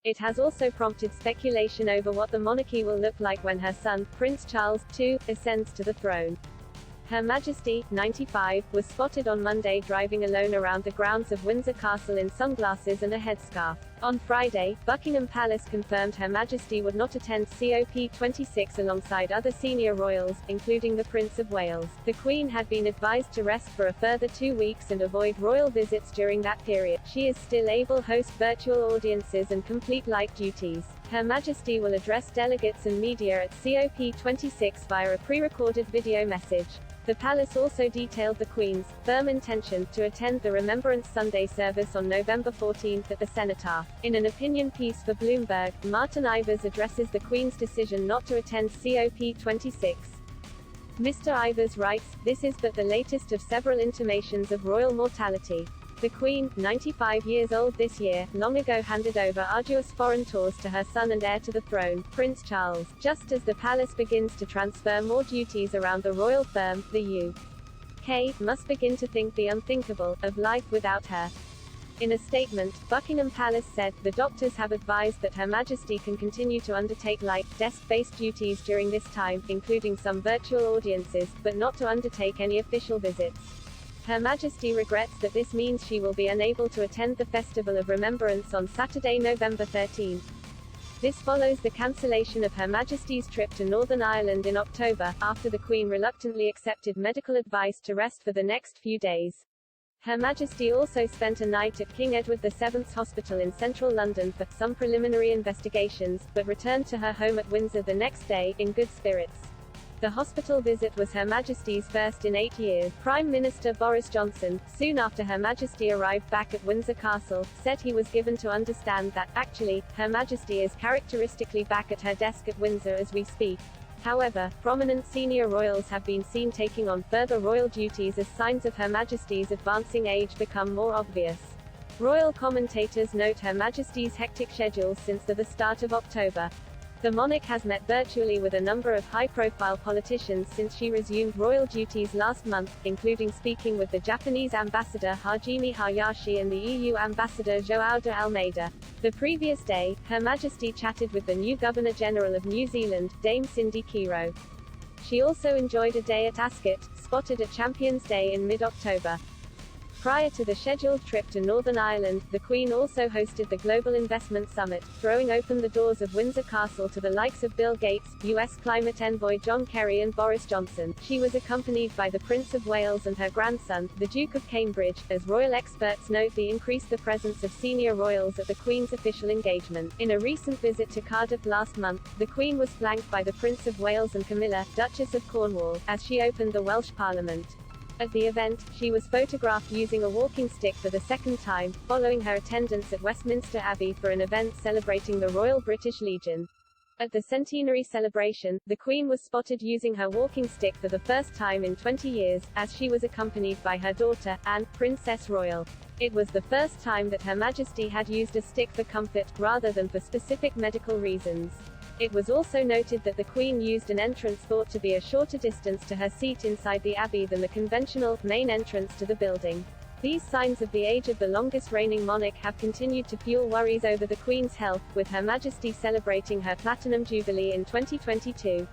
It has also prompted speculation over what the monarchy will look like when her son, Prince Charles II, ascends to the throne. Her Majesty, 95, was spotted on Monday driving alone around the grounds of Windsor Castle in sunglasses and a headscarf. On Friday, Buckingham Palace confirmed Her Majesty would not attend COP26 alongside other senior royals, including the Prince of Wales. The Queen had been advised to rest for a further 2 weeks and avoid royal visits during that period. She is still able to host virtual audiences and complete like duties. Her Majesty will address delegates and media at COP26 via a pre-recorded video message. The palace also detailed the Queen's firm intention to attend the Remembrance Sunday service on November 14 at the Cenotaph. In an opinion piece for Bloomberg, Martin Ivers addresses the Queen's decision not to attend COP26. Mr. Ivers writes, "This is but the latest of several intimations of royal mortality. The Queen, 95 years old this year, long ago handed over arduous foreign tours to her son and heir to the throne, Prince Charles. Just as the palace begins to transfer more duties around the royal firm, the UK must begin to think the unthinkable, of life without her." In a statement, Buckingham Palace said, "The doctors have advised that Her Majesty can continue to undertake light, desk-based duties during this time, including some virtual audiences, but not to undertake any official visits. Her Majesty regrets that this means she will be unable to attend the Festival of Remembrance on Saturday, November 13. This follows the cancellation of Her Majesty's trip to Northern Ireland in October, after the Queen reluctantly accepted medical advice to rest for the next few days. Her Majesty also spent a night at King Edward VII's Hospital in central London for some preliminary investigations, but returned to her home at Windsor the next day, in good spirits. The hospital visit was Her Majesty's first in 8 years. Prime Minister Boris Johnson, soon after Her Majesty arrived back at Windsor Castle, said he was given to understand that, actually, Her Majesty is characteristically back at her desk at Windsor as we speak. However, prominent senior royals have been seen taking on further royal duties as signs of Her Majesty's advancing age become more obvious. Royal commentators note Her Majesty's hectic schedule since the start of October. The monarch has met virtually with a number of high-profile politicians since she resumed royal duties last month, including speaking with the Japanese ambassador Hajime Hayashi and the EU ambassador João de Almeida. The previous day, Her Majesty chatted with the new Governor-General of New Zealand, Dame Cindy Kiro. She also enjoyed a day at Ascot, spotted at Champions Day in mid-October. Prior to the scheduled trip to Northern Ireland, the Queen also hosted the Global Investment Summit, throwing open the doors of Windsor Castle to the likes of Bill Gates, US climate envoy John Kerry and Boris Johnson. She was accompanied by the Prince of Wales and her grandson, the Duke of Cambridge, as royal experts note the increased the presence of senior royals at the Queen's official engagement. In a recent visit to Cardiff last month, the Queen was flanked by the Prince of Wales and Camilla, Duchess of Cornwall, as she opened the Welsh Parliament. At the event, she was photographed using a walking stick for the second time, following her attendance at Westminster Abbey for an event celebrating the Royal British Legion. At the centenary celebration, the Queen was spotted using her walking stick for the first time in 20 years, as she was accompanied by her daughter, Anne, Princess Royal. It was the first time that Her Majesty had used a stick for comfort, rather than for specific medical reasons. It was also noted that the Queen used an entrance thought to be a shorter distance to her seat inside the Abbey than the conventional, main entrance to the building. These signs of the age of the longest reigning monarch have continued to fuel worries over the Queen's health, with Her Majesty celebrating her Platinum Jubilee in 2022.